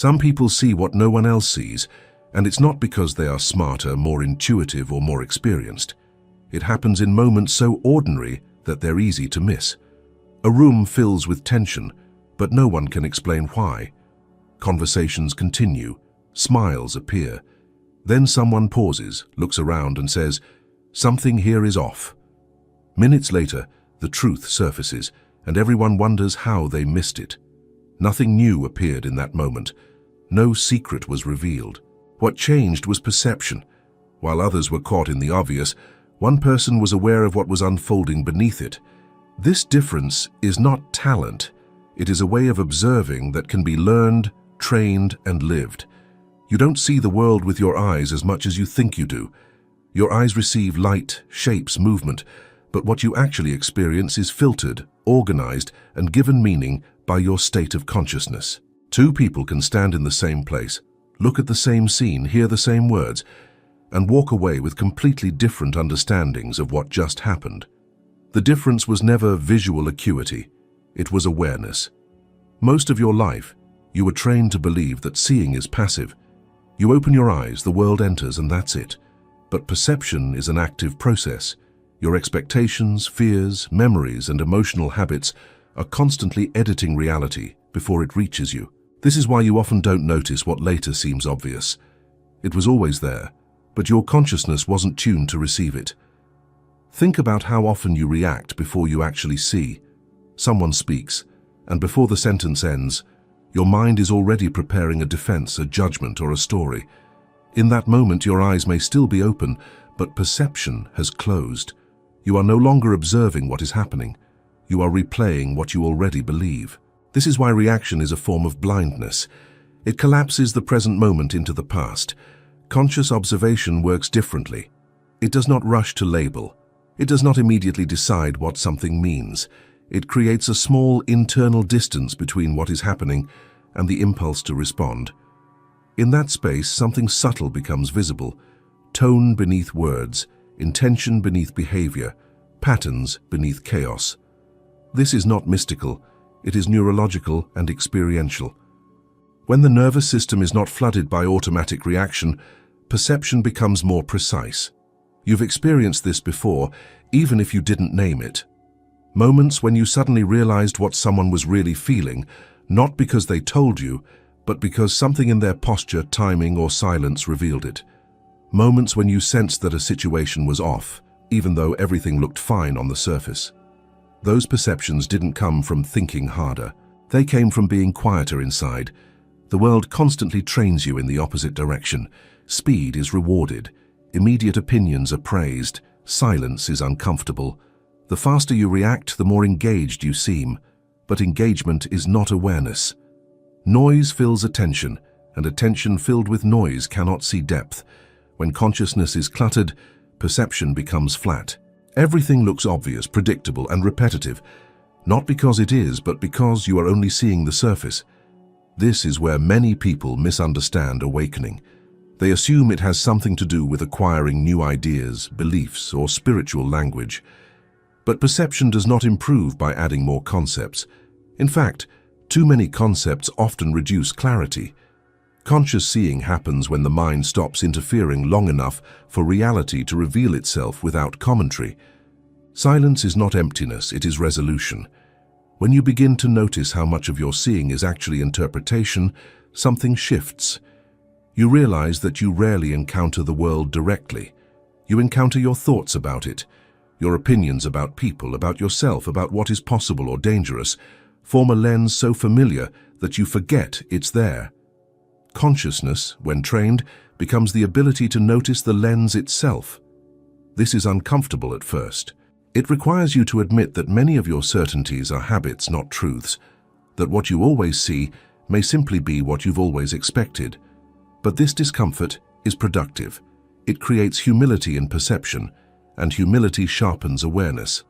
Some people see what no one else sees, and it's not because they are smarter, more intuitive, or more experienced. It happens in moments so ordinary that they're easy to miss. A room fills with tension, but no one can explain why. Conversations continue, smiles appear. Then someone pauses, looks around and says, "Something here is off." Minutes later, the truth surfaces, and everyone wonders how they missed it. Nothing new appeared in that moment. No secret was revealed. What changed was perception. While others were caught in the obvious, one person was aware of what was unfolding beneath it. This difference is not talent. It is a way of observing that can be learned, trained, and lived. You don't see the world with your eyes as much as you think you do. Your eyes receive light, shapes, movement, but what you actually experience is filtered, organized, and given meaning by your state of consciousness. Two people can stand in the same place, look at the same scene, hear the same words, and walk away with completely different understandings of what just happened. The difference was never visual acuity, it was awareness. Most of your life, you were trained to believe that seeing is passive. You open your eyes, the world enters, and that's it. But perception is an active process. Your expectations, fears, memories, and emotional habits are constantly editing reality before it reaches you. This is why you often don't notice what later seems obvious. It was always there, but your consciousness wasn't tuned to receive it. Think about how often you react before you actually see. Someone speaks, and before the sentence ends, your mind is already preparing a defense, a judgment, or a story. In that moment, your eyes may still be open, but perception has closed. You are no longer observing what is happening. You are replaying what you already believe. This is why reaction is a form of blindness. It collapses the present moment into the past. Conscious observation works differently. It does not rush to label. It does not immediately decide what something means. It creates a small internal distance between what is happening and the impulse to respond. In that space, something subtle becomes visible. Tone beneath words, intention beneath behavior, patterns beneath chaos. This is not mystical, it is neurological and experiential. When the nervous system is not flooded by automatic reaction, perception becomes more precise. You've experienced this before, even if you didn't name it. Moments when you suddenly realized what someone was really feeling, not because they told you, but because something in their posture, timing, or silence revealed it. Moments when you sensed that a situation was off, even though everything looked fine on the surface. Those perceptions didn't come from thinking harder. They came from being quieter inside. The world constantly trains you in the opposite direction. Speed is rewarded. Immediate opinions are praised. Silence is uncomfortable. The faster you react, the more engaged you seem. But engagement is not awareness. Noise fills attention, and attention filled with noise cannot see depth. When consciousness is cluttered, perception becomes flat. Everything looks obvious, predictable, and repetitive, not because it is, but because you are only seeing the surface. This is where many people misunderstand awakening. They assume it has something to do with acquiring new ideas, beliefs, or spiritual language. But perception does not improve by adding more concepts. In fact, too many concepts often reduce clarity. Conscious seeing happens when the mind stops interfering long enough for reality to reveal itself without commentary. Silence is not emptiness, it is resolution. When you begin to notice how much of your seeing is actually interpretation, something shifts. You realize that you rarely encounter the world directly. You encounter your thoughts about it. Your opinions about people, about yourself, about what is possible or dangerous, form a lens so familiar that you forget it's there. Consciousness, when trained, becomes the ability to notice the lens itself. This is uncomfortable at first. It requires you to admit that many of your certainties are habits, not truths, that what you always see may simply be what you've always expected. But this discomfort is productive. It creates humility in perception, and humility sharpens awareness.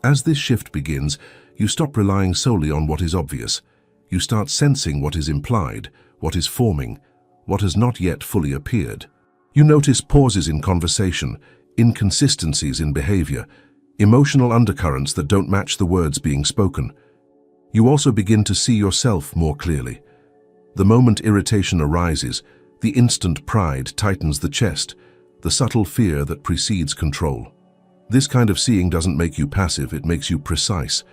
As this shift begins, you stop relying solely on what is obvious. You start sensing what is implied, what is forming, what has not yet fully appeared. You notice pauses in conversation, inconsistencies in behavior, emotional undercurrents that don't match the words being spoken. You also begin to see yourself more clearly. The moment irritation arises, the instant pride tightens the chest, the subtle fear that precedes control. This kind of seeing doesn't make you passive, it makes you precise.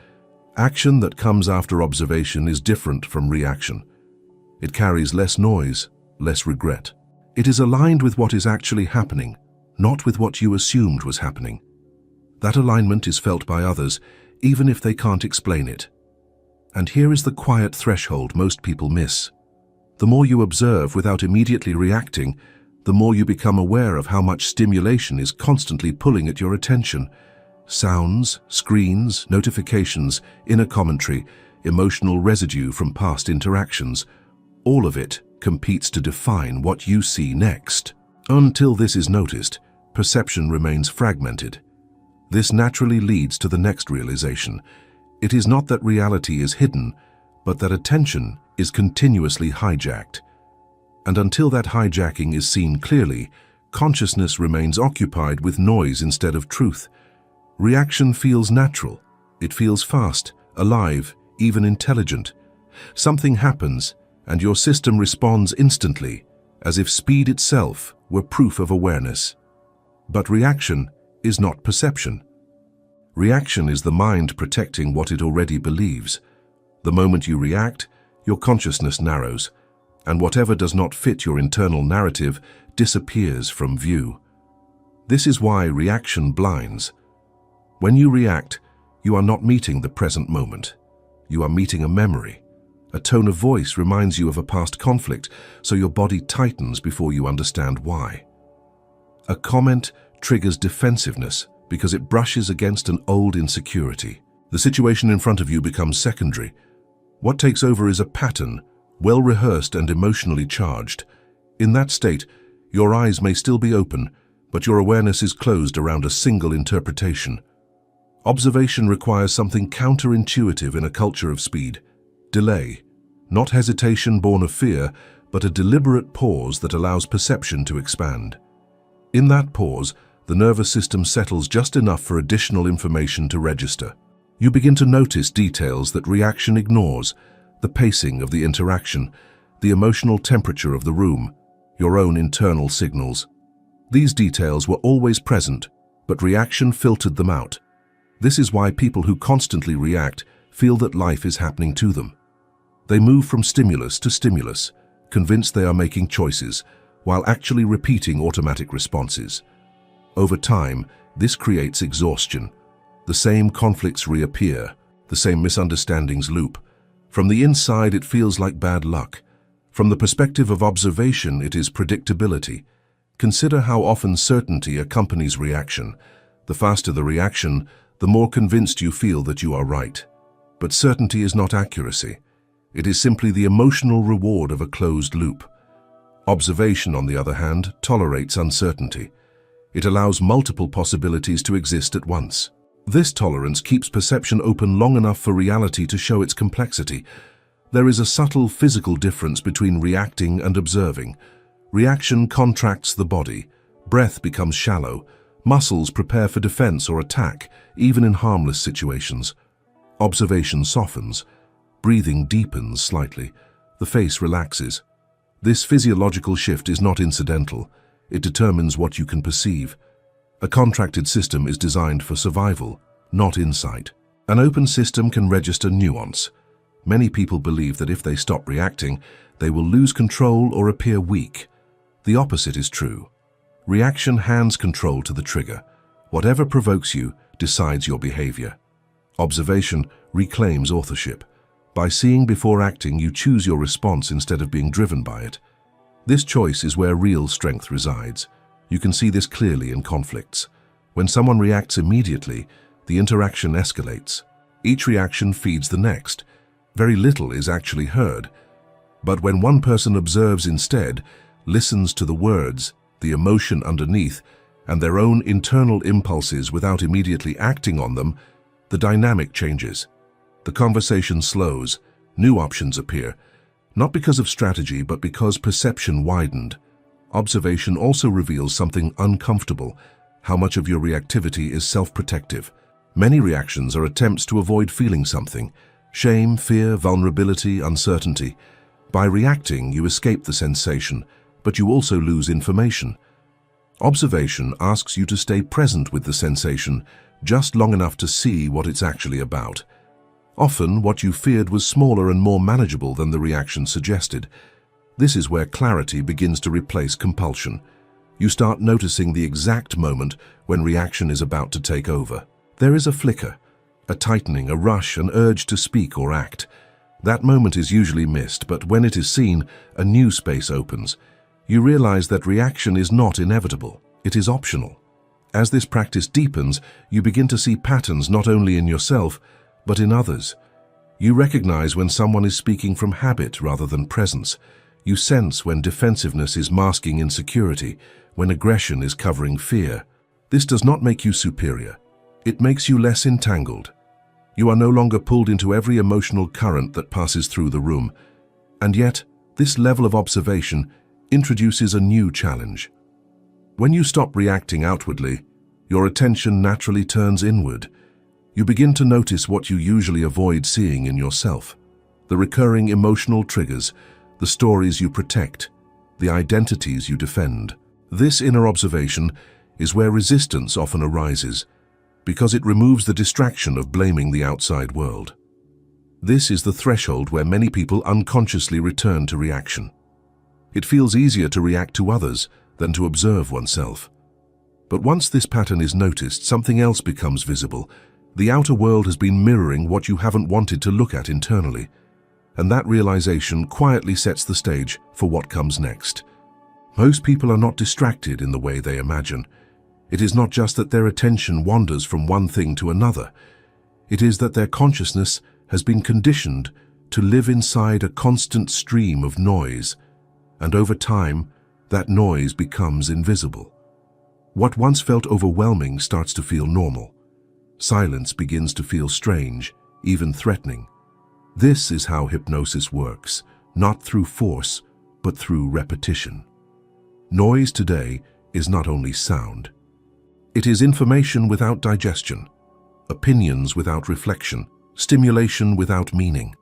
Action that comes after observation is different from reaction. It carries less noise, less regret. It is aligned with what is actually happening, not with what you assumed was happening. That alignment is felt by others, even if they can't explain it. And here is the quiet threshold most people miss. The more you observe without immediately reacting, the more you become aware of how much stimulation is constantly pulling at your attention. Sounds, screens, notifications, inner commentary, emotional residue from past interactions, all of it competes to define what you see next. Until this is noticed, perception remains fragmented. This naturally leads to the next realization. It is not that reality is hidden, but that attention is continuously hijacked. And until that hijacking is seen clearly, consciousness remains occupied with noise instead of truth. Reaction feels natural. It feels fast, alive, even intelligent. Something happens, and your system responds instantly, as if speed itself were proof of awareness. But reaction is not perception. Reaction is the mind protecting what it already believes. The moment you react, your consciousness narrows, and whatever does not fit your internal narrative disappears from view. This is why reaction blinds. When you react, you are not meeting the present moment. You are meeting a memory. A tone of voice reminds you of a past conflict, so your body tightens before you understand why. A comment triggers defensiveness because it brushes against an old insecurity. The situation in front of you becomes secondary. What takes over is a pattern, well-rehearsed and emotionally charged. In that state, your eyes may still be open, but your awareness is closed around a single interpretation. Observation requires something counterintuitive in a culture of speed. Delay. Not hesitation born of fear, but a deliberate pause that allows perception to expand. In that pause, the nervous system settles just enough for additional information to register. You begin to notice details that reaction ignores: the pacing of the interaction, the emotional temperature of the room, your own internal signals. These details were always present, but reaction filtered them out. This is why people who constantly react feel that life is happening to them. They move from stimulus to stimulus, convinced they are making choices, while actually repeating automatic responses. Over time, this creates exhaustion. The same conflicts reappear, the same misunderstandings loop. From the inside, it feels like bad luck. From the perspective of observation, it is predictability. Consider how often certainty accompanies reaction. The faster the reaction, the more convinced you feel that you are right. But certainty is not accuracy. It is simply the emotional reward of a closed loop. Observation, on the other hand, tolerates uncertainty. It allows multiple possibilities to exist at once. This tolerance keeps perception open long enough for reality to show its complexity. There is a subtle physical difference between reacting and observing. Reaction contracts the body. Breath becomes shallow. Muscles prepare for defense or attack, even in harmless situations. Observation softens. Breathing deepens slightly. The face relaxes. This physiological shift is not incidental. It determines what you can perceive. A contracted system is designed for survival, not insight. An open system can register nuance. Many people believe that if they stop reacting, they will lose control or appear weak. The opposite is true. Reaction hands control to the trigger. Whatever provokes you decides your behavior. Observation reclaims authorship. By seeing before acting, you choose your response instead of being driven by it. This choice is where real strength resides. You can see this clearly in conflicts. When someone reacts immediately, the interaction escalates. Each reaction feeds the next. Very little is actually heard. But when one person observes instead, listens to the words, the emotion underneath, and their own internal impulses without immediately acting on them, the dynamic changes. The conversation slows, new options appear, not because of strategy, but because perception widened. Observation also reveals something uncomfortable: how much of your reactivity is self-protective. Many reactions are attempts to avoid feeling something: shame, fear, vulnerability, uncertainty. By reacting, you escape the sensation, but you also lose information. Observation asks you to stay present with the sensation just long enough to see what it's actually about. Often, what you feared was smaller and more manageable than the reaction suggested. This is where clarity begins to replace compulsion. You start noticing the exact moment when reaction is about to take over. There is a flicker, a tightening, a rush, an urge to speak or act. That moment is usually missed, but when it is seen, a new space opens. You realize that reaction is not inevitable, it is optional. As this practice deepens, you begin to see patterns not only in yourself, but in others. You recognize when someone is speaking from habit rather than presence. You sense when defensiveness is masking insecurity, when aggression is covering fear. This does not make you superior. It makes you less entangled. You are no longer pulled into every emotional current that passes through the room. And yet, this level of observation introduces a new challenge. When you stop reacting outwardly, your attention naturally turns inward. You begin to notice what you usually avoid seeing in yourself. The recurring emotional triggers, the stories you protect, the identities you defend. This inner observation is where resistance often arises, because it removes the distraction of blaming the outside world. This is the threshold where many people unconsciously return to reaction. It feels easier to react to others than to observe oneself. But once this pattern is noticed, something else becomes visible. The outer world has been mirroring what you haven't wanted to look at internally, and that realization quietly sets the stage for what comes next. Most people are not distracted in the way they imagine. It is not just that their attention wanders from one thing to another. It is that their consciousness has been conditioned to live inside a constant stream of noise, and over time, that noise becomes invisible. What once felt overwhelming starts to feel normal. Silence begins to feel strange, even threatening. This is how hypnosis works, not through force, but through repetition. Noise today is not only sound. It is information without digestion, opinions without reflection, stimulation without meaning.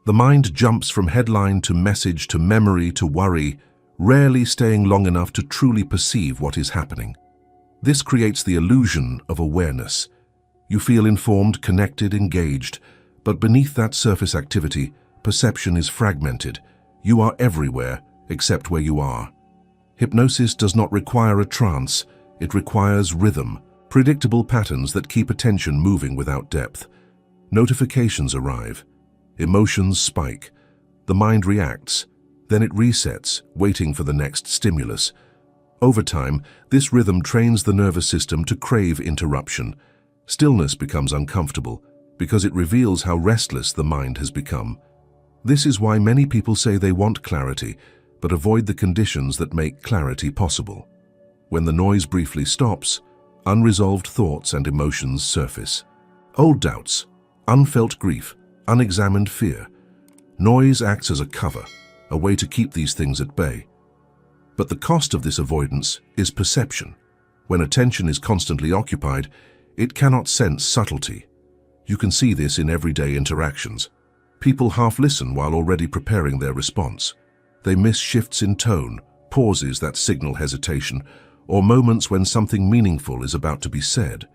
The mind jumps from headline to message to memory to worry, rarely staying long enough to truly perceive what is happening. This creates the illusion of awareness. You feel informed, connected, engaged, but beneath that surface activity, perception is fragmented. You are everywhere except where you are. Hypnosis does not require a trance, it requires rhythm, predictable patterns that keep attention moving without depth. Notifications arrive, emotions spike, the mind reacts, then it resets, waiting for the next stimulus. Over time, this rhythm trains the nervous system to crave interruption. Stillness becomes uncomfortable because it reveals how restless the mind has become. This is why many people say they want clarity, but avoid the conditions that make clarity possible. When the noise briefly stops, unresolved thoughts and emotions surface. Old doubts, unfelt grief, unexamined fear. Noise acts as a cover, a way to keep these things at bay. But the cost of this avoidance is perception. When attention is constantly occupied, it cannot sense subtlety. You can see this in everyday interactions. People half listen while already preparing their response. They miss shifts in tone, pauses that signal hesitation, or moments when something meaningful is about to be said.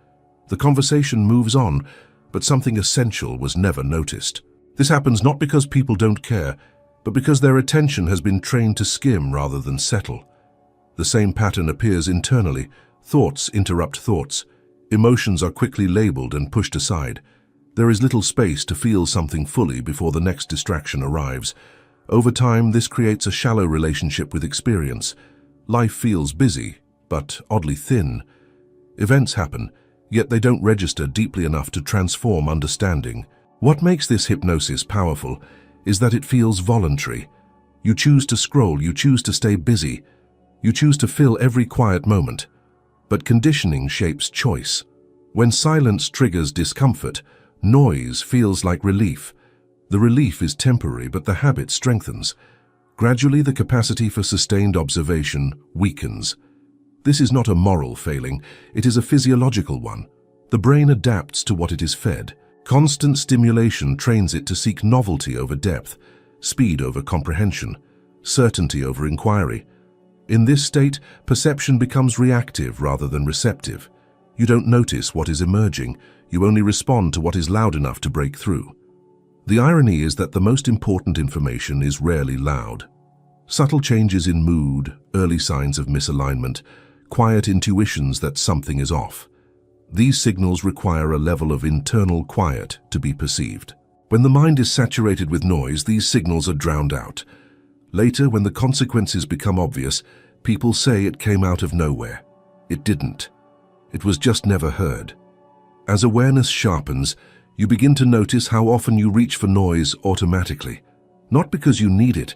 The conversation moves on, but something essential was never noticed. This happens not because people don't care, but because their attention has been trained to skim rather than settle. The same pattern appears internally. Thoughts interrupt thoughts. Emotions are quickly labeled and pushed aside. There is little space to feel something fully before the next distraction arrives. Over time, this creates a shallow relationship with experience. Life feels busy, but oddly thin. Events happen, yet they don't register deeply enough to transform understanding. What makes this hypnosis powerful is that it feels voluntary. You choose to scroll, you choose to stay busy, you choose to fill every quiet moment. But conditioning shapes choice. When silence triggers discomfort, noise feels like relief. The relief is temporary, but the habit strengthens. Gradually, the capacity for sustained observation weakens. This is not a moral failing, it is a physiological one. The brain adapts to what it is fed. Constant stimulation trains it to seek novelty over depth. speed over comprehension, certainty over inquiry. In this state, perception becomes reactive rather than receptive. You don't notice what is emerging, you only respond to what is loud enough to break through. The irony is that the most important information is rarely loud. Subtle changes in mood, early signs of misalignment, quiet intuitions that something is off. These signals require a level of internal quiet to be perceived. When the mind is saturated with noise, these signals are drowned out. Later, when the consequences become obvious, people say it came out of nowhere. It didn't. It was just never heard. As awareness sharpens, you begin to notice how often you reach for noise automatically. Not because you need it,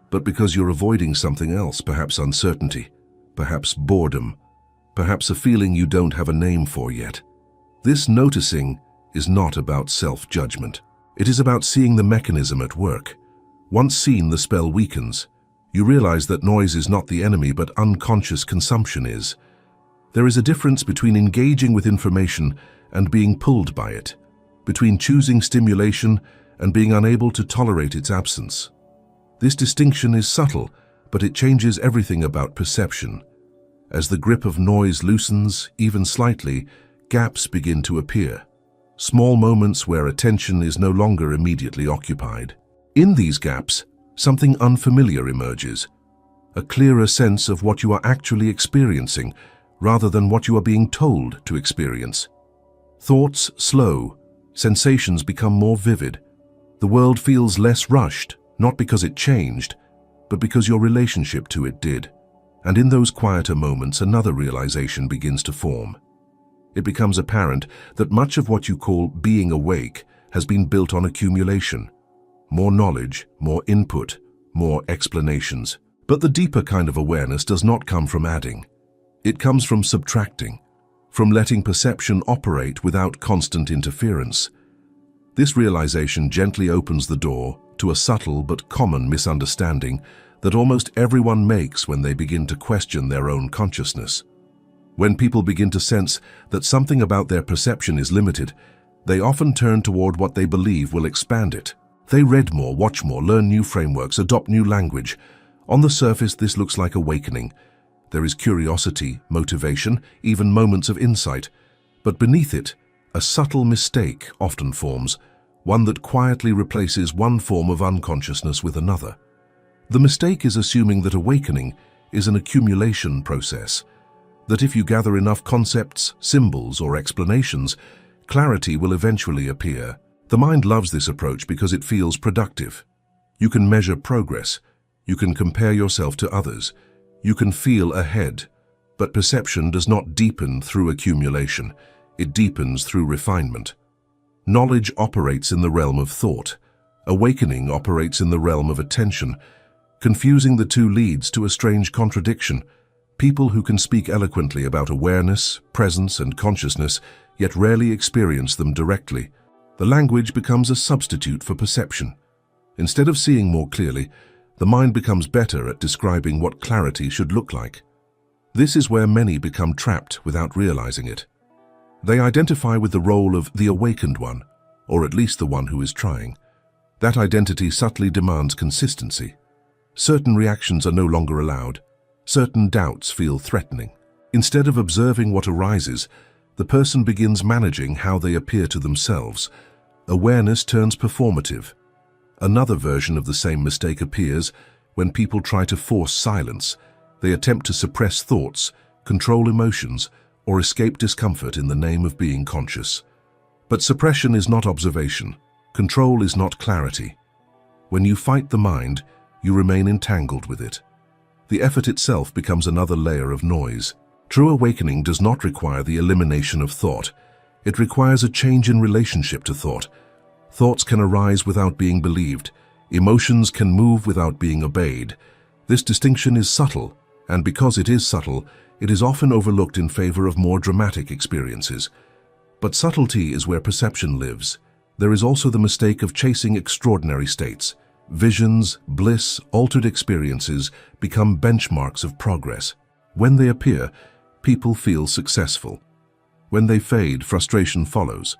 but because you're avoiding something else, perhaps uncertainty, perhaps boredom, perhaps a feeling you don't have a name for yet. This noticing is not about self-judgment. It is about seeing the mechanism at work. Once seen, the spell weakens. You realize that noise is not the enemy, but unconscious consumption is. There is a difference between engaging with information and being pulled by it, between choosing stimulation and being unable to tolerate its absence. This distinction is subtle, but it changes everything about perception. As the grip of noise loosens, even slightly, gaps begin to appear. Small moments where attention is no longer immediately occupied. In these gaps, something unfamiliar emerges, a clearer sense of what you are actually experiencing rather than what you are being told to experience. Thoughts slow, sensations become more vivid. The world feels less rushed, not because it changed, but because your relationship to it did. And in those quieter moments, another realization begins to form. It becomes apparent that much of what you call being awake has been built on accumulation. More knowledge, more input, more explanations. But the deeper kind of awareness does not come from adding. It comes from subtracting, from letting perception operate without constant interference. This realization gently opens the door to a subtle but common misunderstanding that almost everyone makes when they begin to question their own consciousness. When people begin to sense that something about their perception is limited, they often turn toward what they believe will expand it. They read more, watch more, learn new frameworks, adopt new language. On the surface, this looks like awakening. There is curiosity, motivation, even moments of insight. But beneath it, a subtle mistake often forms, one that quietly replaces one form of unconsciousness with another. The mistake is assuming that awakening is an accumulation process, that if you gather enough concepts, symbols, or explanations, clarity will eventually appear. The mind loves this approach because it feels productive. You can measure progress, you can compare yourself to others, you can feel ahead, but perception does not deepen through accumulation, it deepens through refinement. Knowledge operates in the realm of thought, awakening operates in the realm of attention. Confusing the two leads to a strange contradiction. People who can speak eloquently about awareness, presence, and consciousness, yet rarely experience them directly. The language becomes a substitute for perception. Instead of seeing more clearly, the mind becomes better at describing what clarity should look like. This is where many become trapped without realizing it. They identify with the role of the awakened one, or at least the one who is trying. That identity subtly demands consistency. Certain reactions are no longer allowed. Certain doubts feel threatening. Instead of observing what arises, the person begins managing how they appear to themselves. Awareness turns performative. Another version of the same mistake appears when people try to force silence. They attempt to suppress thoughts, control emotions, or escape discomfort in the name of being conscious. But suppression is not observation. Control is not clarity. When you fight the mind, you remain entangled with it. The effort itself becomes another layer of noise. True awakening does not require the elimination of thought. It requires a change in relationship to thought. Thoughts can arise without being believed. Emotions can move without being obeyed. This distinction is subtle, and because it is subtle, it is often overlooked in favor of more dramatic experiences. But subtlety is where perception lives. There is also the mistake of chasing extraordinary states. Visions, bliss, altered experiences become benchmarks of progress. When they appear, people feel successful. When they fade, frustration follows.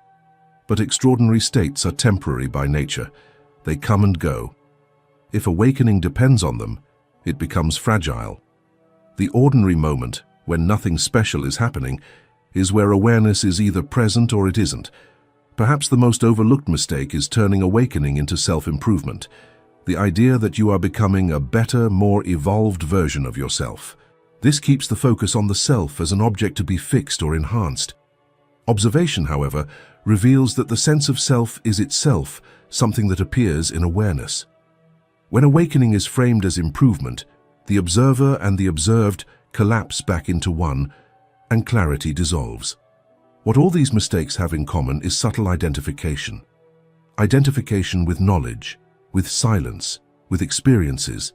But extraordinary states are temporary by nature. They come and go. If awakening depends on them, it becomes fragile. The ordinary moment, when nothing special is happening, is where awareness is either present or it isn't. Perhaps the most overlooked mistake is turning awakening into self-improvement, the idea that you are becoming a better, more evolved version of yourself. This keeps the focus on the self as an object to be fixed or enhanced. Observation, however, reveals that the sense of self is itself something that appears in awareness. When awakening is framed as improvement, the observer and the observed collapse back into one, and clarity dissolves. What all these mistakes have in common is subtle identification. Identification with knowledge, with silence, with experiences,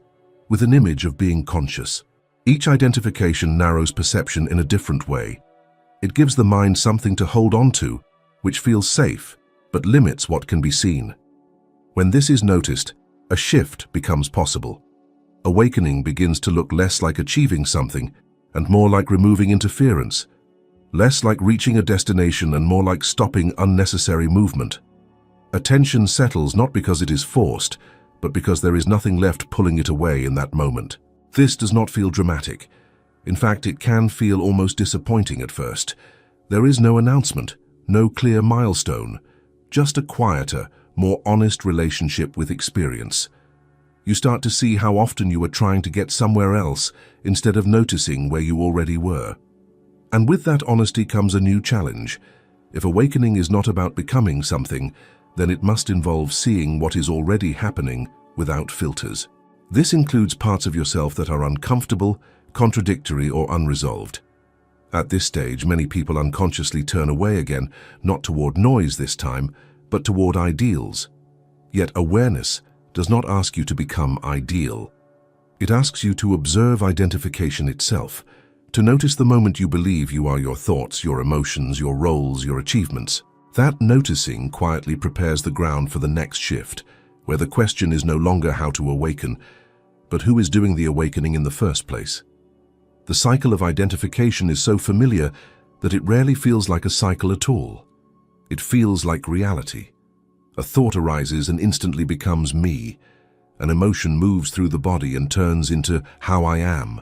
with an image of being conscious. Each identification narrows perception in a different way. It gives the mind something to hold on to, which feels safe, but limits what can be seen. When this is noticed, a shift becomes possible. Awakening begins to look less like achieving something and more like removing interference, less like reaching a destination and more like stopping unnecessary movement. Attention settles not because it is forced, but because there is nothing left pulling it away in that moment. This does not feel dramatic. In fact, it can feel almost disappointing at first. There is no announcement, no clear milestone, just a quieter, more honest relationship with experience. You start to see how often you were trying to get somewhere else instead of noticing where you already were. And with that honesty comes a new challenge. If awakening is not about becoming something, then it must involve seeing what is already happening without filters. This includes parts of yourself that are uncomfortable, contradictory, or unresolved. At this stage, many people unconsciously turn away again, not toward noise this time, but toward ideals. Yet awareness does not ask you to become ideal. It asks you to observe identification itself, to notice the moment you believe you are your thoughts, your emotions, your roles, your achievements. That noticing quietly prepares the ground for the next shift, where the question is no longer how to awaken, but who is doing the awakening in the first place. The cycle of identification is so familiar that it rarely feels like a cycle at all. It feels like reality. A thought arises and instantly becomes me. An emotion moves through the body and turns into how I am.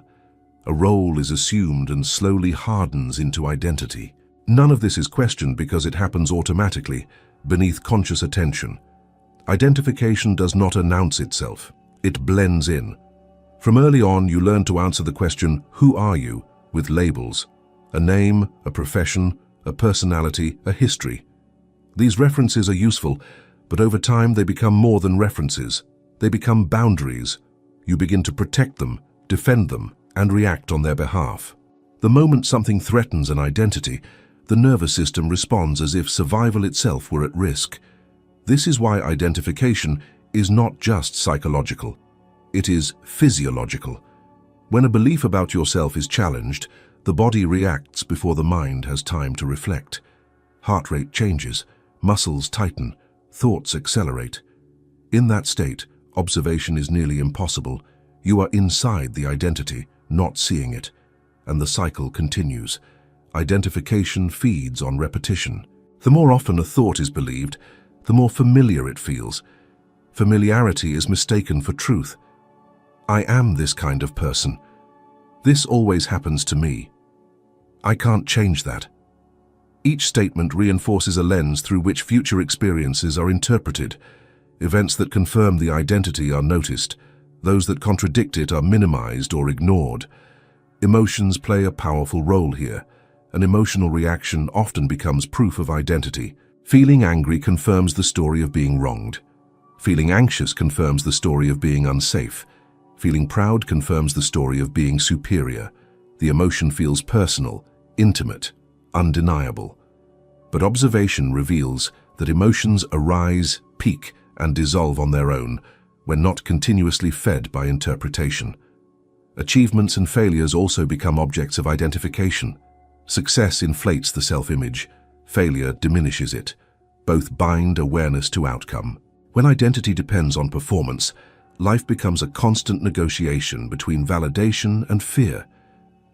A role is assumed and slowly hardens into identity. None of this is questioned because it happens automatically, beneath conscious attention. Identification does not announce itself. It blends in. From early on, you learn to answer the question, who are you, with labels. A name, a profession, a personality, a history. These references are useful, but over time they become more than references. They become boundaries. You begin to protect them, defend them, and react on their behalf. The moment something threatens an identity, the nervous system responds as if survival itself were at risk. This is why identification is not just psychological. It is physiological. When a belief about yourself is challenged, the body reacts before the mind has time to reflect. Heart rate changes, muscles tighten, thoughts accelerate. In that state, observation is nearly impossible. You are inside the identity, not seeing it, and the cycle continues. Identification feeds on repetition. The more often a thought is believed, the more familiar it feels. Familiarity is mistaken for truth. I am this kind of person. This always happens to me. I can't change that. Each statement reinforces a lens through which future experiences are interpreted. Events that confirm the identity are noticed. Those that contradict it are minimized or ignored. Emotions play a powerful role here. An emotional reaction often becomes proof of identity. Feeling angry confirms the story of being wronged. Feeling anxious confirms the story of being unsafe. Feeling proud confirms the story of being superior. The emotion feels personal, intimate, undeniable. But observation reveals that emotions arise, peak, and dissolve on their own when not continuously fed by interpretation. Achievements and failures also become objects of identification. Success inflates the self-image. Failure diminishes it. Both bind awareness to outcome. When identity depends on performance, life becomes a constant negotiation between validation and fear.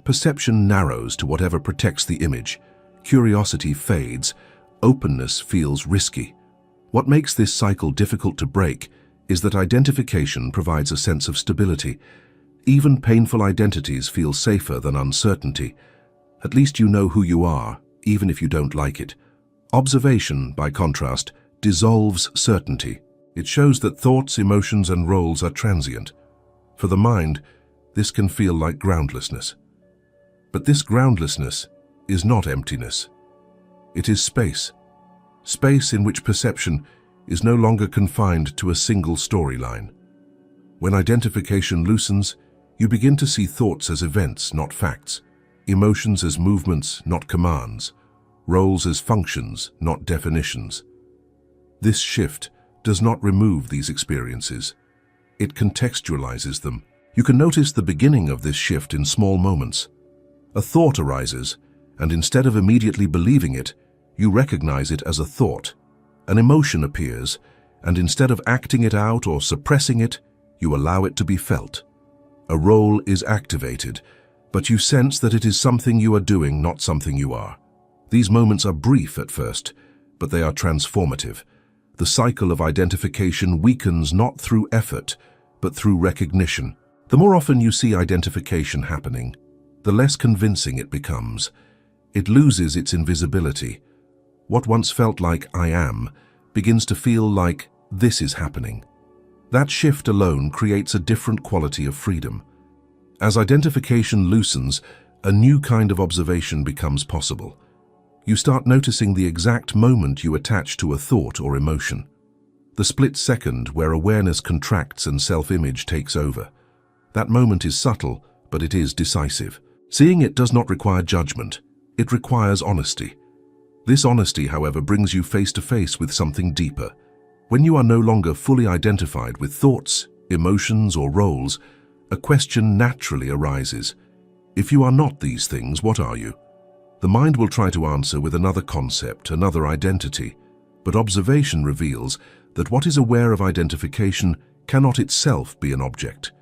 Perception narrows to whatever protects the image. Curiosity fades. Openness feels risky. What makes this cycle difficult to break is that identification provides a sense of stability. Even painful identities feel safer than uncertainty. At least you know who you are, even if you don't like it. Observation, by contrast, dissolves certainty. It shows that thoughts, emotions, and roles are transient. For the mind, this can feel like groundlessness. But this groundlessness is not emptiness. It is space. Space in which perception is no longer confined to a single storyline. When identification loosens, you begin to see thoughts as events, not facts, emotions as movements, not commands, roles as functions, not definitions. This shift does not remove these experiences. It contextualizes them. You can notice the beginning of this shift in small moments. A thought arises, and instead of immediately believing it, you recognize it as a thought. An emotion appears, and instead of acting it out or suppressing it, you allow it to be felt. A role is activated, but you sense that it is something you are doing, not something you are. These moments are brief at first, but they are transformative. The cycle of identification weakens not through effort, but through recognition. The more often you see identification happening, the less convincing it becomes. It loses its invisibility. What once felt like "I am" begins to feel like "this is happening." That shift alone creates a different quality of freedom. As identification loosens, a new kind of observation becomes possible. You start noticing the exact moment you attach to a thought or emotion. The split second where awareness contracts and self-image takes over. That moment is subtle, but it is decisive. Seeing it does not require judgment. It requires honesty. This honesty, however, brings you face to face with something deeper. When you are no longer fully identified with thoughts, emotions, or roles, a question naturally arises. If you are not these things, what are you? The mind will try to answer with another concept, another identity, but observation reveals that what is aware of identification cannot itself be an object.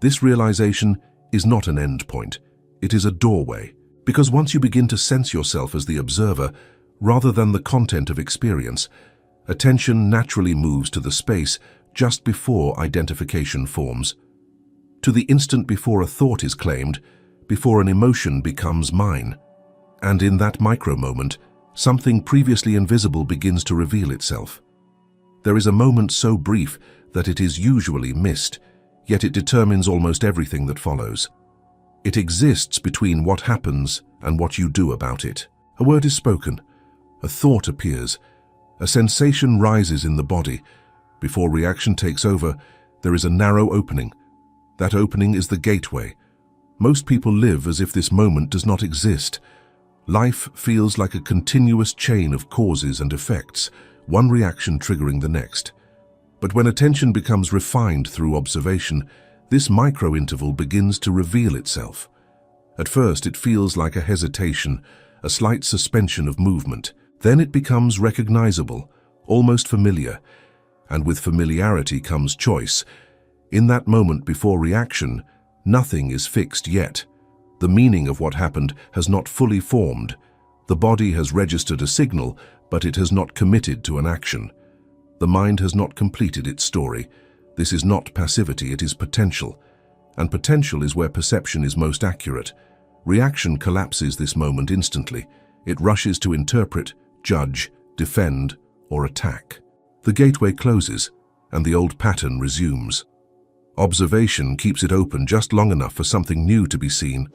This realization is not an endpoint, it is a doorway, because once you begin to sense yourself as the observer, rather than the content of experience, attention naturally moves to the space just before identification forms, to the instant before a thought is claimed, before an emotion becomes mine. And in that micro-moment, something previously invisible begins to reveal itself. There is a moment so brief that it is usually missed, yet it determines almost everything that follows. It exists between what happens and what you do about it. A word is spoken, a thought appears, a sensation rises in the body. Before reaction takes over, there is a narrow opening. That opening is the gateway. Most people live as if this moment does not exist. Life feels like a continuous chain of causes and effects, one reaction triggering the next. But when attention becomes refined through observation, this micro-interval begins to reveal itself. At first, it feels like a hesitation, a slight suspension of movement. Then it becomes recognizable, almost familiar, and with familiarity comes choice. In that moment before reaction, nothing is fixed yet. The meaning of what happened has not fully formed. The body has registered a signal, but it has not committed to an action. The mind has not completed its story. This is not passivity, it is potential. And potential is where perception is most accurate. Reaction collapses this moment instantly. It rushes to interpret, judge, defend, or attack. The gateway closes, and the old pattern resumes. Observation keeps it open just long enough for something new to be seen.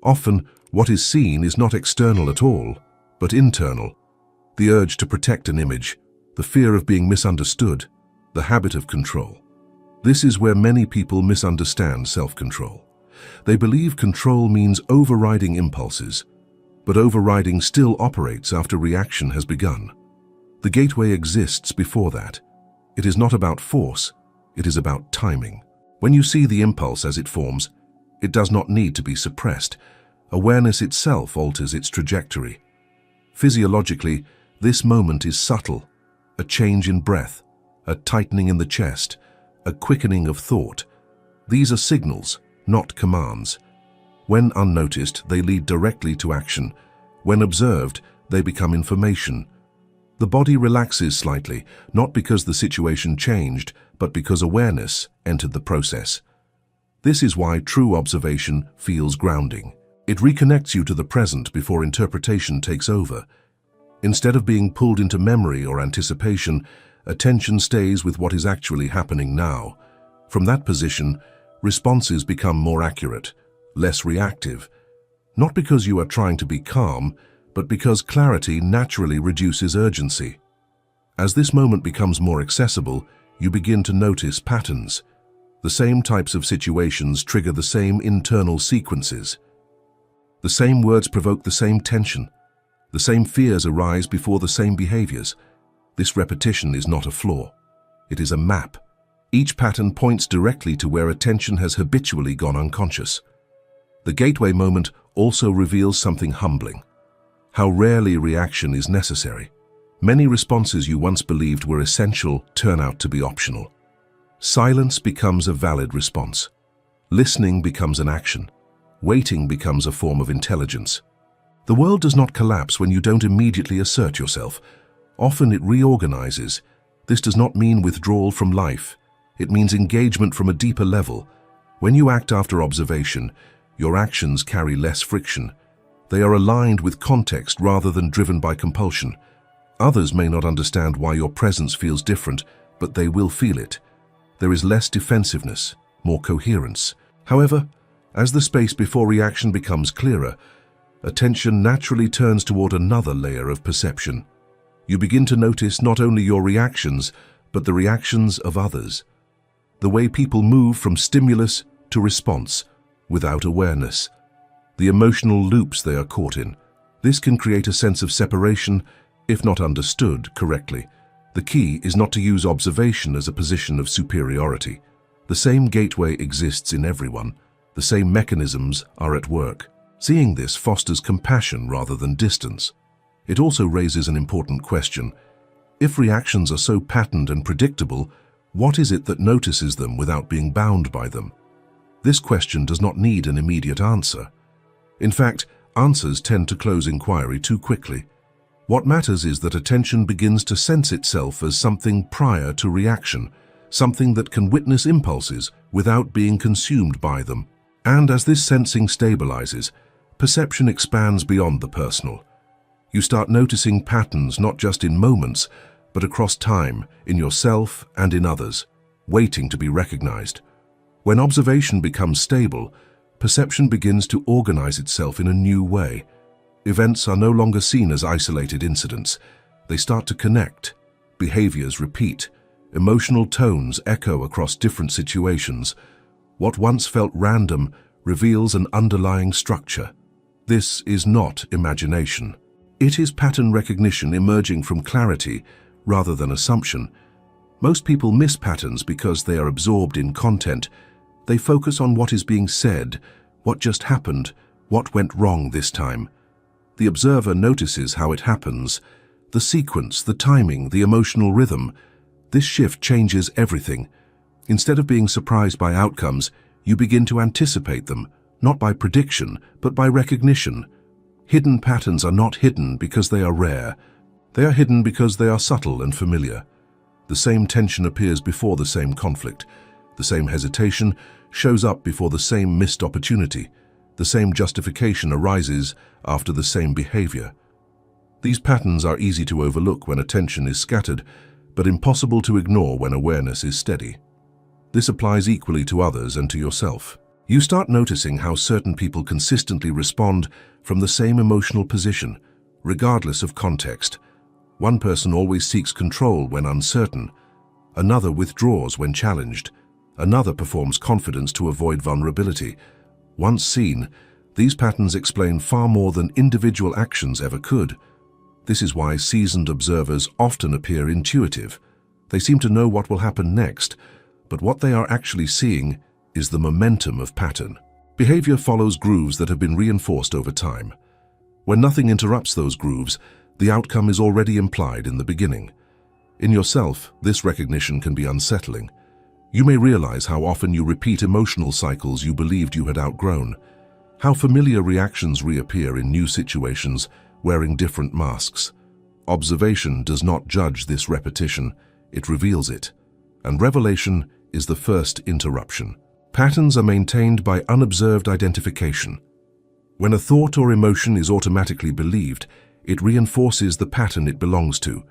Often, what is seen is not external at all, but internal. The urge to protect an image, the fear of being misunderstood, the habit of control. This is where many people misunderstand self-control. They believe control means overriding impulses, but overriding still operates after reaction has begun. The gateway exists before that. It is not about force, it is about timing. When you see the impulse as it forms, it does not need to be suppressed. Awareness itself alters its trajectory. Physiologically, this moment is subtle, a change in breath, a tightening in the chest, a quickening of thought. These are signals, not commands. When unnoticed, they lead directly to action. When observed, they become information. The body relaxes slightly, not because the situation changed, but because awareness entered the process. This is why true observation feels grounding. It reconnects you to the present before interpretation takes over. Instead of being pulled into memory or anticipation, attention stays with what is actually happening now. From that position, responses become more accurate, less reactive. Not because you are trying to be calm, but because clarity naturally reduces urgency. As this moment becomes more accessible, you begin to notice patterns. The same types of situations trigger the same internal sequences. The same words provoke the same tension. The same fears arise before the same behaviors. This repetition is not a flaw. It is a map. Each pattern points directly to where attention has habitually gone unconscious. The gateway moment also reveals something humbling. How rarely reaction is necessary. Many responses you once believed were essential turn out to be optional. Silence becomes a valid response. Listening becomes an action. Waiting becomes a form of intelligence. The world does not collapse when you don't immediately assert yourself. Often it reorganizes. This does not mean withdrawal from life. It means engagement from a deeper level. When you act after observation, your actions carry less friction. They are aligned with context rather than driven by compulsion. Others may not understand why your presence feels different, but they will feel it. There is less defensiveness, more coherence. However, as the space before reaction becomes clearer, attention naturally turns toward another layer of perception. You begin to notice not only your reactions, but the reactions of others. The way people move from stimulus to response without awareness. The emotional loops they are caught in. This can create a sense of separation, if not understood correctly. The key is not to use observation as a position of superiority. The same gateway exists in everyone. The same mechanisms are at work. Seeing this fosters compassion rather than distance. It also raises an important question. If reactions are so patterned and predictable, what is it that notices them without being bound by them? This question does not need an immediate answer. In fact, answers tend to close inquiry too quickly. What matters is that attention begins to sense itself as something prior to reaction, something that can witness impulses without being consumed by them. And as this sensing stabilizes, perception expands beyond the personal. You start noticing patterns not just in moments, but across time, in yourself and in others, waiting to be recognized. When observation becomes stable, perception begins to organize itself in a new way. Events are no longer seen as isolated incidents. They start to connect. Behaviors repeat. Emotional tones echo across different situations. What once felt random reveals an underlying structure. This is not imagination. It is pattern recognition emerging from clarity rather than assumption. Most people miss patterns because they are absorbed in content. They focus on what is being said, what just happened, what went wrong this time. The observer notices how it happens, the sequence, the timing, the emotional rhythm. This shift changes everything. Instead of being surprised by outcomes, you begin to anticipate them, not by prediction, but by recognition. Hidden patterns are not hidden because they are rare. They are hidden because they are subtle and familiar. The same tension appears before the same conflict. The same hesitation shows up before the same missed opportunity. The same justification arises after the same behavior. These patterns are easy to overlook when attention is scattered, but impossible to ignore when awareness is steady. This applies equally to others and to yourself. You start noticing how certain people consistently respond from the same emotional position, regardless of context. One person always seeks control when uncertain. Another withdraws when challenged. Another performs confidence to avoid vulnerability. Once seen, these patterns explain far more than individual actions ever could. This is why seasoned observers often appear intuitive. They seem to know what will happen next, but what they are actually seeing is the momentum of pattern. Behavior follows grooves that have been reinforced over time. When nothing interrupts those grooves, the outcome is already implied in the beginning. In yourself, this recognition can be unsettling. You may realize how often you repeat emotional cycles you believed you had outgrown, how familiar reactions reappear in new situations wearing different masks. Observation does not judge this repetition, it reveals it. And revelation is the first interruption. Patterns are maintained by unobserved identification. When a thought or emotion is automatically believed, it reinforces the pattern it belongs to.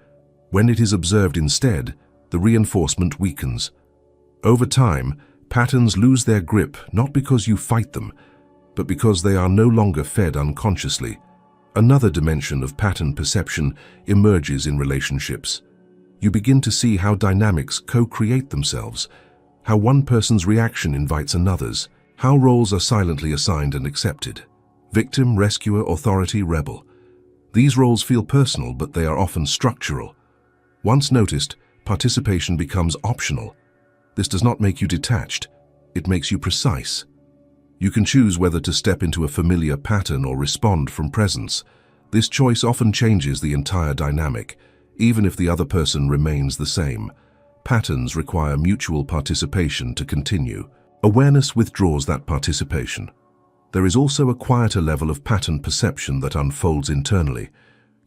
When it is observed instead, the reinforcement weakens. Over time, patterns lose their grip not because you fight them, but because they are no longer fed unconsciously. Another dimension of pattern perception emerges in relationships. You begin to see how dynamics co-create themselves, how one person's reaction invites another's, how roles are silently assigned and accepted. Victim, rescuer, authority, rebel. These roles feel personal, but they are often structural. Once noticed, participation becomes optional. This does not make you detached, it makes you precise. You can choose whether to step into a familiar pattern or respond from presence. This choice often changes the entire dynamic, even if the other person remains the same. Patterns require mutual participation to continue. Awareness withdraws that participation. There is also a quieter level of pattern perception that unfolds internally.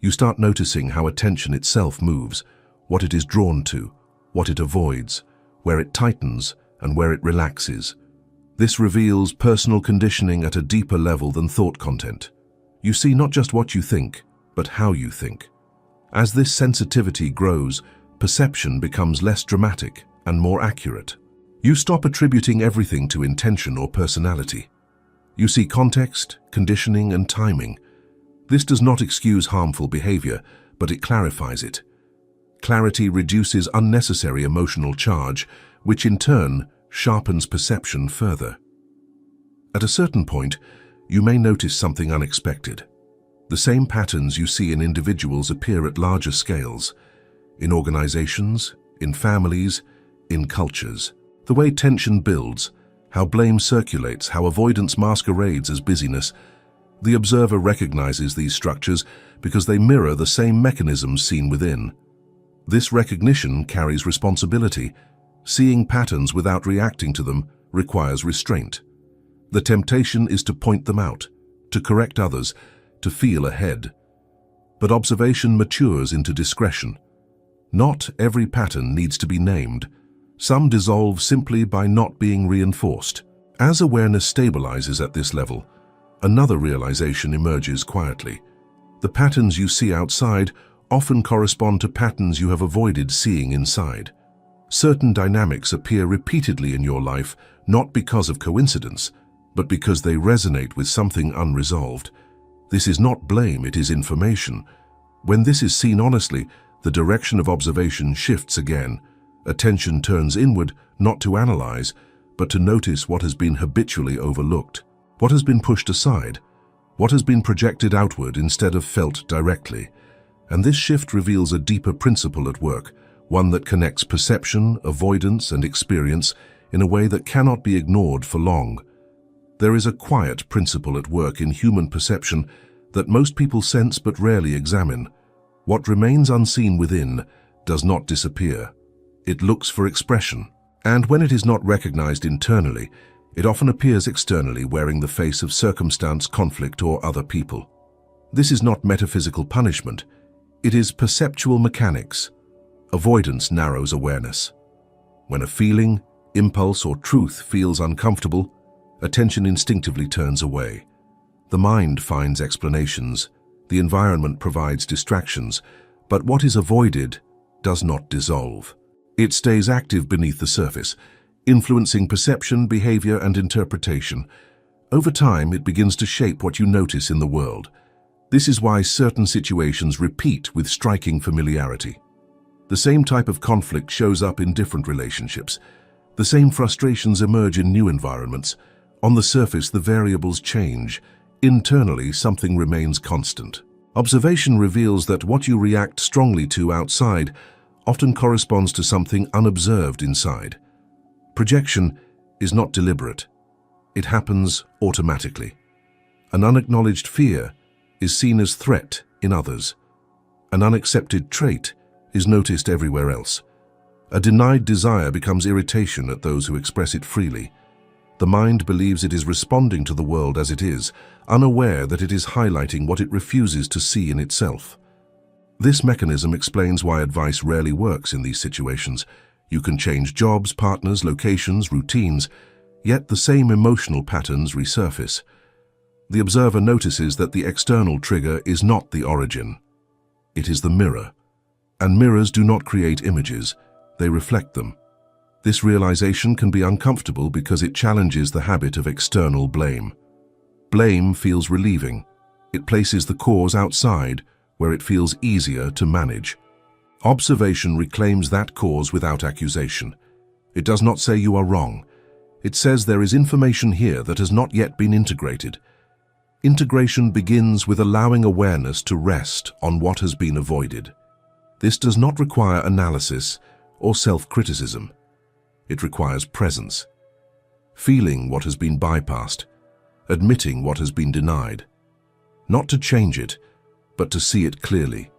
You start noticing how attention itself moves, what it is drawn to, what it avoids, where it tightens and where it relaxes. This reveals personal conditioning at a deeper level than thought content. You see not just what you think, but how you think. As this sensitivity grows, perception becomes less dramatic and more accurate. You stop attributing everything to intention or personality. You see context, conditioning, and timing. This does not excuse harmful behavior, but it clarifies it. Clarity reduces unnecessary emotional charge, which in turn sharpens perception further. At a certain point, you may notice something unexpected. The same patterns you see in individuals appear at larger scales, in organizations, in families, in cultures. The way tension builds, how blame circulates, how avoidance masquerades as busyness, the observer recognizes these structures because they mirror the same mechanisms seen within. This recognition carries responsibility. Seeing patterns without reacting to them requires restraint. The temptation is to point them out, to correct others, to feel ahead. But observation matures into discretion. Not every pattern needs to be named. Some dissolve simply by not being reinforced. As awareness stabilizes at this level, another realization emerges quietly. The patterns you see outside often correspond to patterns you have avoided seeing inside. Certain dynamics appear repeatedly in your life, not because of coincidence, but because they resonate with something unresolved. This is not blame, it is information. When this is seen honestly, the direction of observation shifts again. Attention turns inward, not to analyze, but to notice what has been habitually overlooked, what has been pushed aside, what has been projected outward instead of felt directly. And this shift reveals a deeper principle at work, one that connects perception, avoidance, and experience in a way that cannot be ignored for long. There is a quiet principle at work in human perception that most people sense but rarely examine. What remains unseen within does not disappear. It looks for expression, and when it is not recognized internally, it often appears externally, wearing the face of circumstance, conflict, or other people. This is not metaphysical punishment. It is perceptual mechanics. Avoidance narrows awareness. When a feeling, impulse, or truth feels uncomfortable, attention instinctively turns away. The mind finds explanations, the environment provides distractions, but what is avoided does not dissolve. It stays active beneath the surface, influencing perception, behavior, and interpretation. Over time, it begins to shape what you notice in the world. This is why certain situations repeat with striking familiarity. The same type of conflict shows up in different relationships. The same frustrations emerge in new environments. On the surface, the variables change. Internally, something remains constant. Observation reveals that what you react strongly to outside often corresponds to something unobserved inside. Projection is not deliberate. It happens automatically. An unacknowledged fear is seen as threat in others. An unaccepted trait is noticed everywhere else. A denied desire becomes irritation at those who express it freely. The mind believes it is responding to the world as it is, unaware that it is highlighting what it refuses to see in itself. This mechanism explains why advice rarely works in these situations. You can change jobs, partners, locations, routines, yet the same emotional patterns resurface. The observer notices that the external trigger is not the origin. It is the mirror. And mirrors do not create images, they reflect them. This realization can be uncomfortable because it challenges the habit of external blame. Blame feels relieving. It places the cause outside, where it feels easier to manage. Observation reclaims that cause without accusation. It does not say you are wrong. It says there is information here that has not yet been integrated. Integration begins with allowing awareness to rest on what has been avoided. This does not require analysis or self-criticism. It requires presence. Feeling what has been bypassed, admitting what has been denied. Not to change it, but to see it clearly.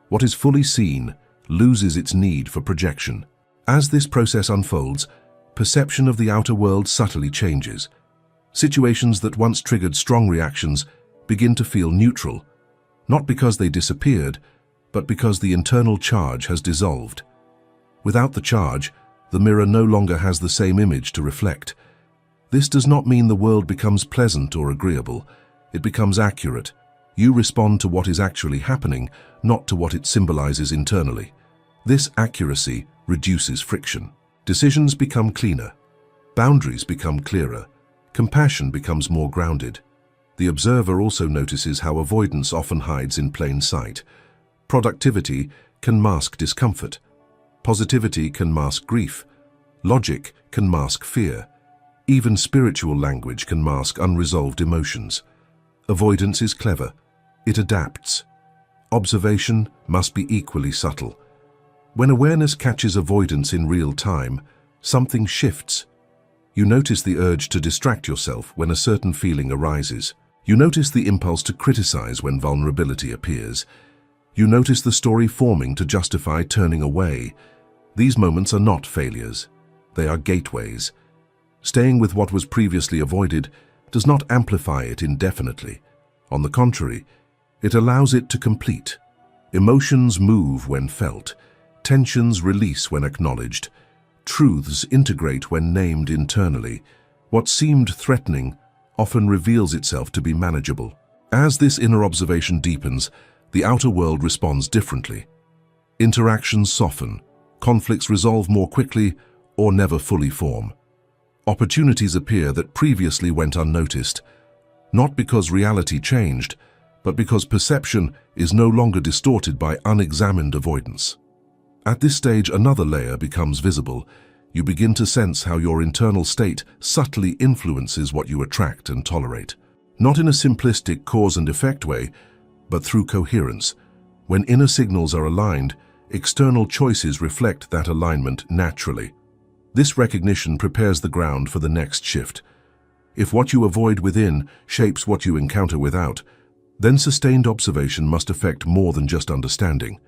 What is fully seen loses its need for projection. As this process unfolds, perception of the outer world subtly changes. Situations that once triggered strong reactions begin to feel neutral, not because they disappeared, but because the internal charge has dissolved. Without the charge, the mirror no longer has the same image to reflect. This does not mean the world becomes pleasant or agreeable. It becomes accurate. You respond to what is actually happening, not to what it symbolizes internally. This accuracy reduces friction. Decisions become cleaner. Boundaries become clearer. Compassion becomes more grounded. The observer also notices how avoidance often hides in plain sight. Productivity can mask discomfort. Positivity can mask grief. Logic can mask fear. Even spiritual language can mask unresolved emotions. Avoidance is clever. It adapts. Observation must be equally subtle. When awareness catches avoidance in real time, something shifts. You notice the urge to distract yourself when a certain feeling arises. You notice the impulse to criticize when vulnerability appears. You notice the story forming to justify turning away. These moments are not failures. They are gateways. Staying with what was previously avoided does not amplify it indefinitely. On the contrary, it allows it to complete. Emotions move when felt. Tensions release when acknowledged. Truths integrate when named internally. What seemed threatening often reveals itself to be manageable. As this inner observation deepens, the outer world responds differently. Interactions soften. Conflicts resolve more quickly or never fully form. Opportunities appear that previously went unnoticed, not because reality changed, but because perception is no longer distorted by unexamined avoidance. At this stage, another layer becomes visible. You begin to sense how your internal state subtly influences what you attract and tolerate. Not in a simplistic cause and effect way, but through coherence. When inner signals are aligned, external choices reflect that alignment naturally. This recognition prepares the ground for the next shift. If what you avoid within shapes what you encounter without, then sustained observation must affect more than just understanding.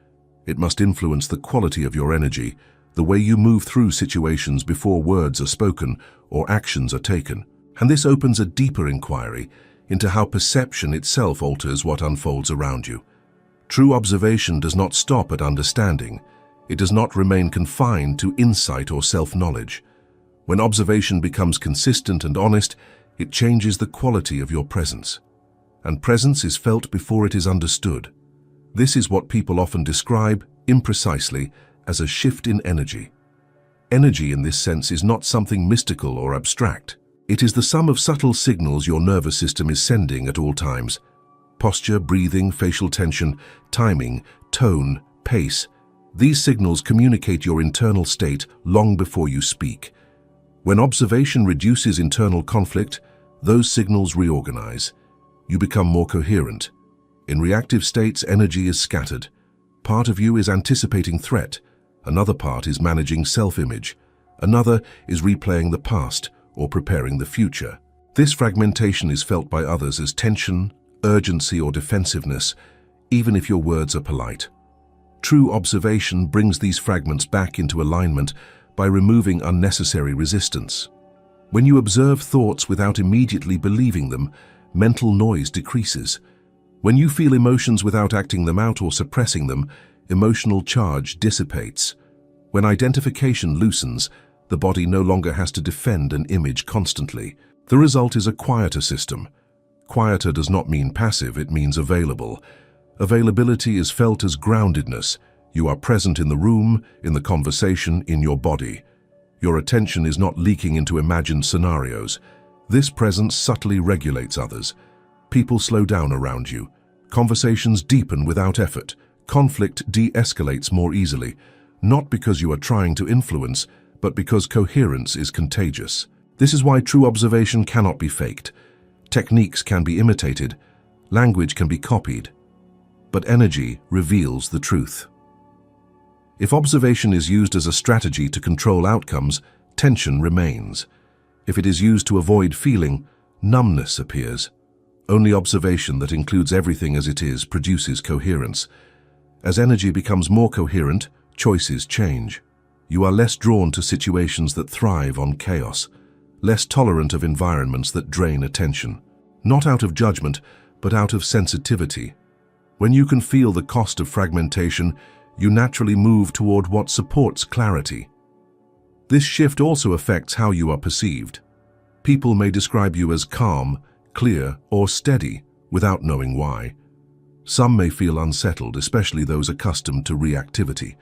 It must influence the quality of your energy, the way you move through situations before words are spoken or actions are taken. And this opens a deeper inquiry into how perception itself alters what unfolds around you. True observation does not stop at understanding. It does not remain confined to insight or self-knowledge. When observation becomes consistent and honest, it changes the quality of your presence. And presence is felt before it is understood. This is what people often describe, imprecisely, as a shift in energy. Energy in this sense is not something mystical or abstract. It is the sum of subtle signals your nervous system is sending at all times. Posture, breathing, facial tension, timing, tone, pace. These signals communicate your internal state long before you speak. When observation reduces internal conflict, those signals reorganize. You become more coherent. In reactive states, energy is scattered. Part of you is anticipating threat. Another part is managing self-image. Another is replaying the past or preparing the future. This fragmentation is felt by others as tension, urgency, or defensiveness, even if your words are polite. True observation brings these fragments back into alignment by removing unnecessary resistance. When you observe thoughts without immediately believing them, mental noise decreases. When you feel emotions without acting them out or suppressing them, emotional charge dissipates. When identification loosens, the body no longer has to defend an image constantly. The result is a quieter system. Quieter does not mean passive, it means available. Availability is felt as groundedness. You are present in the room, in the conversation, in your body. Your attention is not leaking into imagined scenarios. This presence subtly regulates others. People slow down around you. Conversations deepen without effort. Conflict de-escalates more easily, not because you are trying to influence, but because coherence is contagious. This is why true observation cannot be faked. Techniques can be imitated, language can be copied, but energy reveals the truth. If observation is used as a strategy to control outcomes, tension remains. If it is used to avoid feeling, numbness appears. Only observation that includes everything as it is produces coherence. As energy becomes more coherent, choices change. You are less drawn to situations that thrive on chaos, less tolerant of environments that drain attention. Not out of judgment, but out of sensitivity. When you can feel the cost of fragmentation, you naturally move toward what supports clarity. This shift also affects how you are perceived. People may describe you as calm, clear, or steady, without knowing why. Some may feel unsettled, especially those accustomed to reactivity.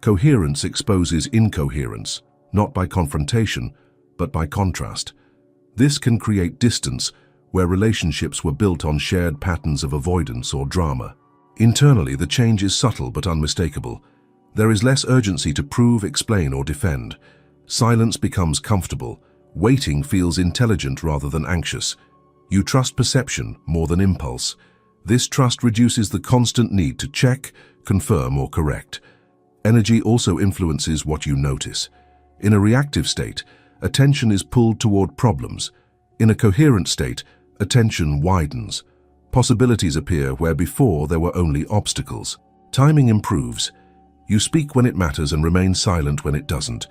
Coherence exposes incoherence, not by confrontation, but by contrast. This can create distance where relationships were built on shared patterns of avoidance or drama. Internally, the change is subtle but unmistakable. There is less urgency to prove, explain, or defend. Silence becomes comfortable. Waiting feels intelligent rather than anxious. You trust perception more than impulse. This trust reduces the constant need to check, confirm, or correct. Energy also influences what you notice. In a reactive state, attention is pulled toward problems. In a coherent state, attention widens. Possibilities appear where before there were only obstacles. Timing improves. You speak when it matters and remain silent when it doesn't.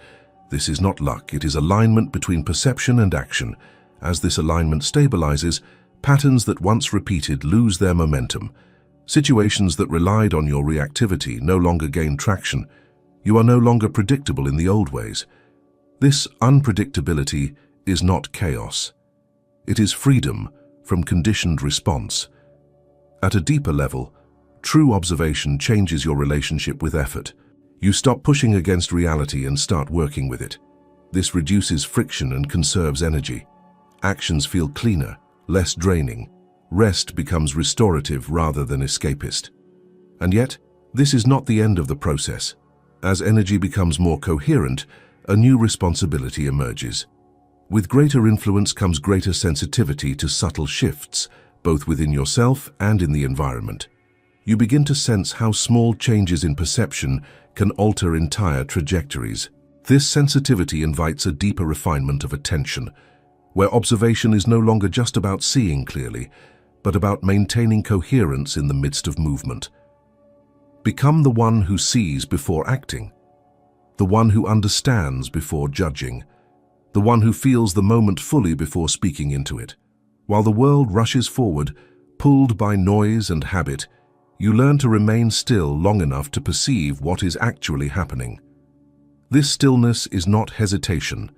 This is not luck, it is alignment between perception and action. As this alignment stabilizes, patterns that once repeated lose their momentum. Situations that relied on your reactivity no longer gain traction. You are no longer predictable in the old ways. This unpredictability is not chaos. It is freedom from conditioned response. At a deeper level, true observation changes your relationship with effort. You stop pushing against reality and start working with it. This reduces friction and conserves energy. Actions feel cleaner, less draining. Rest becomes restorative rather than escapist. And yet, this is not the end of the process. As energy becomes more coherent, a new responsibility emerges. With greater influence comes greater sensitivity to subtle shifts, both within yourself and in the environment. You begin to sense how small changes in perception can alter entire trajectories. This sensitivity invites a deeper refinement of attention, where observation is no longer just about seeing clearly, but about maintaining coherence in the midst of movement. Become the one who sees before acting, the one who understands before judging, the one who feels the moment fully before speaking into it. While the world rushes forward, pulled by noise and habit, you learn to remain still long enough to perceive what is actually happening. This stillness is not hesitation,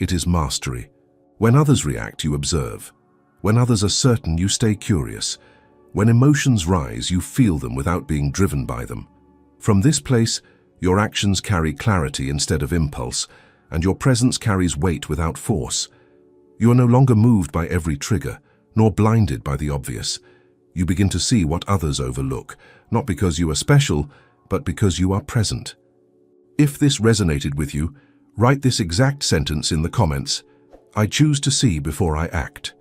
it is mastery. When others react, you observe. When others are certain, you stay curious. When emotions rise, you feel them without being driven by them. From this place, your actions carry clarity instead of impulse, and your presence carries weight without force. You are no longer moved by every trigger, nor blinded by the obvious. You begin to see what others overlook, not because you are special, but because you are present. If this resonated with you, write this exact sentence in the comments: I choose to see before I act.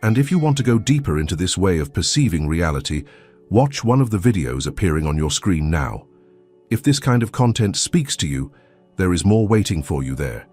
And if you want to go deeper into this way of perceiving reality, watch one of the videos appearing on your screen now. If this kind of content speaks to you, there is more waiting for you there.